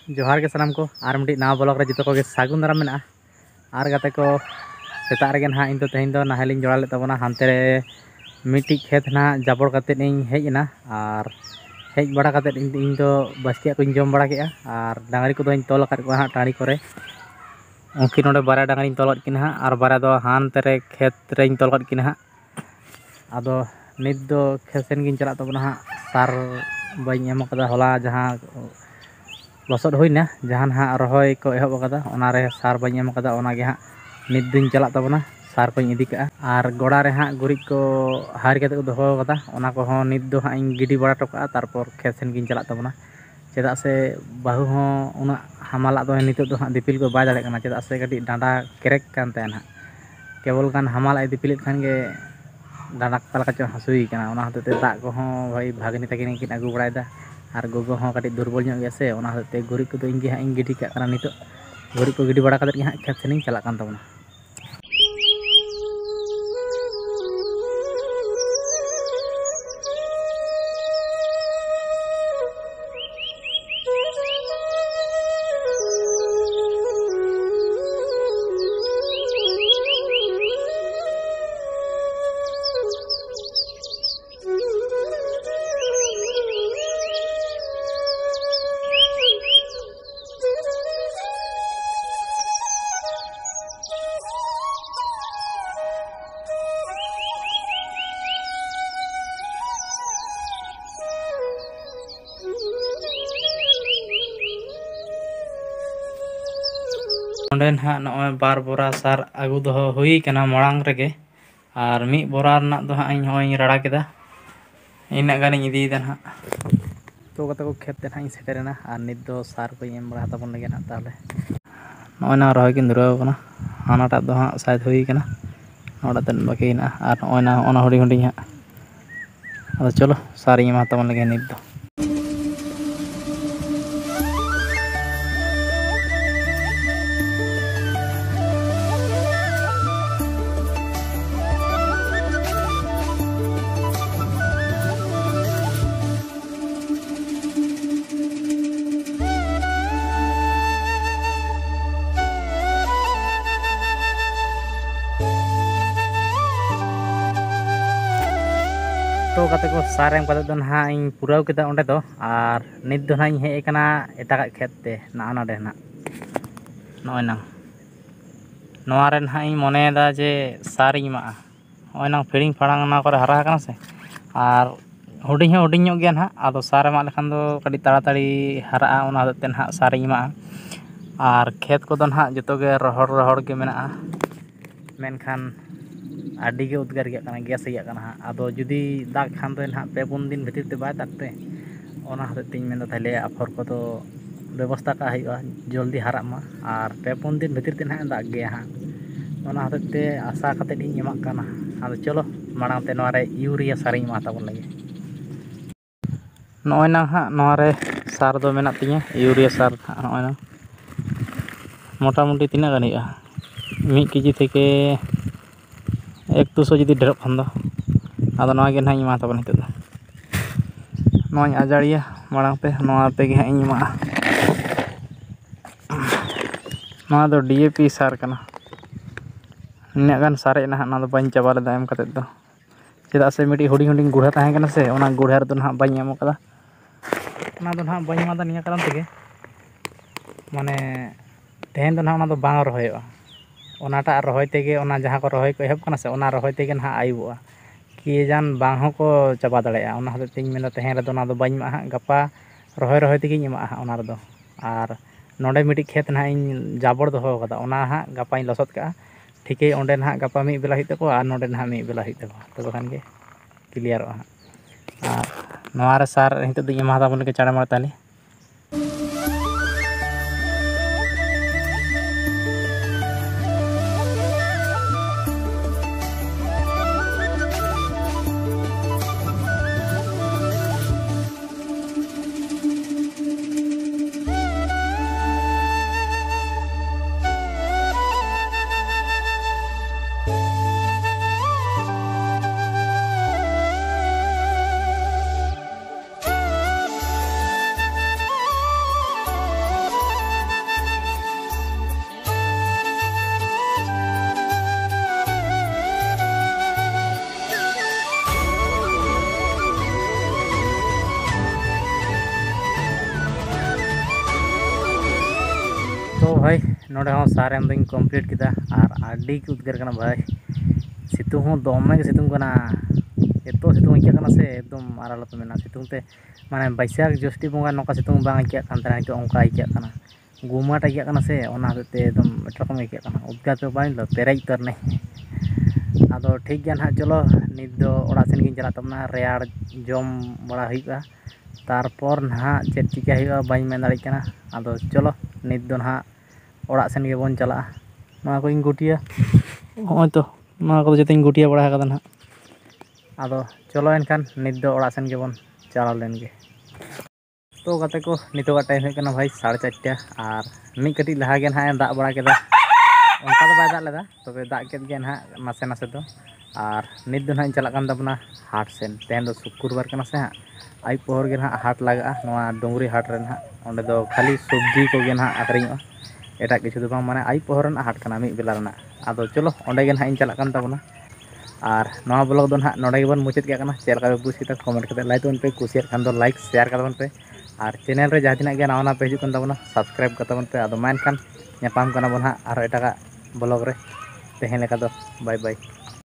जोहार के सामान को और मिट्टी नवा ब्लॉग रे जो को सागुन दाराम मेना और गाते को सेता रे ना इन तेहन दो नाहेलिंग जोड़ा लेता हानते रे मिट्टी खेत ना जाबड़ कते हेजना और हेज बड़ा कते इन दो बसकिया को जम बड़ा के और डांगरी को तोल हाँ टाड़ी करे उनकी नोडे बारा डांगरी तोल किन हाँ और बारा दो हानते रे खेत रे तोल किन हाँ आदो नित दो खेत सेन गिन चला तबना हाँ सार बई एम कदा होला जहाँ लसद होइना जहां हाँ रहोय को एहब कदा ओनारे सार बई एम कदा ओनागे हाँ नित दिन चला तबना सार को इदी का और गोड़ा रे हाँ गुरिज को हार के दोहो कदा ओना को हो नित दो हाँ गिडी बड़ा टोका तारपर खेत सेन गिन चला तबना चेदा से बाहु हो उना हमाला दो नित दो हाँ दिपिल को बाय दाड़े कना चेदा से कटी डांडा केरेक कान तहन हाँ केवल कान हमाला दिपिल खान गे डांडा तलका चो हसुई कना ओना हते दाग को हो भाई भागनी तकिन किन आगु बड़ायदा और गोगो हो कटी दुर्बल ᱧᱚᱜ ᱜᱮᱭᱟ ᱥᱮ ᱚᱱᱟ ᱦᱚᱛᱮ ᱜᱩᱨᱤᱡ ᱠᱚᱫᱚ ᱤᱧ ᱜᱮ ᱦᱟᱸᱜ ᱤᱧ ᱜᱤᱰᱤ ᱠᱟᱜ ᱠᱟᱱᱟ ᱱᱤᱛᱚᱜ ᱜᱩᱨᱤᱡ ᱠᱚ ᱜᱤᱰᱤ ᱵᱟᱲᱟ ᱠᱟᱛᱮᱫ ᱜᱮ ᱦᱟᱸᱜ ᱠᱷᱮᱛ ᱥᱮᱱᱤᱧ ᱪᱟᱞᱟᱜ ᱠᱟᱱ ᱛᱟᱵᱚᱱᱟ ओंडेन हाँ नॉय बार बोरा सार आगू दो हुई कना मड़ांग रेगे और मी बोरा रना दो हाँ इन राड़ा केदा इन गानी इदी दा हाँ तो कत को खेत हाँ सेटेरना और नित दो सार को एम बड़ा तबन लगे ना ताले नॉय ना रही किन धुराव कना हानाटा दो हाँ शायद हुई कना नोड़ा तन बाकी ना और नॉय ना ओना हुडी हुडी हाँ अब चलो सार एम तबन लगे नित दो तो कते को सार एम कते दो ना इन पुराव केदा ओंडे दो और नित दो ना इन हेज कना एटागा खेत ते ना नोडे ना नॉय ना नोआ रे ना इन मनेदा जे सार इन मा ओय ना फिडिंग फाड़ांग ना करे हरा कना से और हुडिंग हो हुडिंग ᱧᱚᱜ गया ना आदो सार मा लेखान दो कडी ताड़ाताड़ी हरा ओना हते ना सार इन मा और खेत को दो ना जतो गे रोहड़ रोहड़ के मेना मेनखान आड़ी के उद्गार गया गैस गया आदो जुदी दाग खान दो ना पे पुन दिन भीतर ते बाय दागते ओना हते मेन ताले आफर को तो व्यवस्था का हुआ जल्दी हरा मा और पे पुन दिन भीतर ते ना दाग गया हाँ ओना हते आशा कते इन एमाक काना आदो चलो माड़ांग ते नोरे यूरिया सार इन मा ताबन लगे नॉय ना हाँ नोरे सार दो मेना तिया यूरिया सार नॉय ना मोटामुटी तीना गान हुआ 1 केजी থেকে 1-200 जुदी ढेर खान दो आदो नोआ गे ना इन मा तबन हित दो नोआ आजाड़िया माड़ांग ते नोआ तेगे हाँ इन मा नोआ दो डीएपी सार कना इन्ना गान सारे ना ना दो बाñ चाबा लेदा एम कते दो चेदा से मिटी हुडी हुडी गुढ़ा ताहे कना से ओना गुढ़ा रे दो ना बाñ एम कदा ओना दो ना बाñ मादा निया कारण तेगे माने तेहन दो ना ओना दो बांग रहोयवा ओनाटा रहोय तेगे ओना जहां को रहोय को एहब कना से ओना रहोय तेगे ना आयुबा कि जान बांग हो को चाबा दड़ेया ओना हते तिन मेन तेहन रे दो ना दो बाñ मा हा गपा रहोय रहोय तेगे एमा हा ओना रे दो और नोडे मिटी खेत ना इन जाबड़ दो कदा ओना हा गपा इन लसद का ठीक है ओंडे ना गपा मी बेला हित को और नोडे ना मी बेला हित को तो खान के क्लियर और नोआ रे सार हित दो एमा ताबन के चाड़ा मार ताले तो भाई नोडे हो सारेम दिन कंप्लीट किदा और आडी की उद्गार कना भाई सितुंग हो दोमे के सितुंग कना एतो सितुंग इका कना से एकदम आराला तो मेना सितुंग ते माने बैसाख ज्येष्ठी बोंगा नोका सितुंग बांग इका कान तरा नितो ओंका इका कना गुमाट इका कना से ओना ते एकदम एटरकम इका कना उद्गार तो बाइन लो पेरेज तरने आदो ठीक गया ना चलो नित दो ओड़ा सेन गिन चला तबना रेयाड़ जम बड़ा हुईगा तारपर ना चेक चिका हुआ बाइन मेन दाड़ी कना आदो चलो नित दो ना ओड़ा सेन गे बोन चला ना को इन गुटिया ओय तो ना को जते इन गुटिया बड़ा कदा ना आदो चलो एनखान नित दो ओड़ा सेन गे बोन चला लेन गे तो गाते को नितो का टाइम है कना भाई 4:30 और मी कटी लहा गे ना दाग बड़ा केदा उनका तो बाय दाग लेदा तबे दाग केद गे ना नासे नासे दो और नित दो ना चला कान दबना हाट सेन तेन दो शुक्रवार कना से हाँ आई पहर गे ना हाट लगा नोआ डोंगरी हाट रे ना ओंडे दो खाली सब्जी को गे ना आकरिङो एटा किछु दो बांग माने आई पहर ना हाट कना मी बेला रना आदो चलो ओंडे गे ना इन चला कान तबना और नोआ ब्लॉग दो ना नोडे गेबन मुचाद के कना चेल का बुझ किता कमेंट करते लाइक तबन पे कुसिया खान दो लाइक शेयर करबन पे और चैनल रे जहां तिना गे नावा पे हिजुक तबना सब्सक्राइब करतबन पे आदो मान Khan ñapam kana bon ha aro eta blog रे तेहें लेका दो बाय बाय।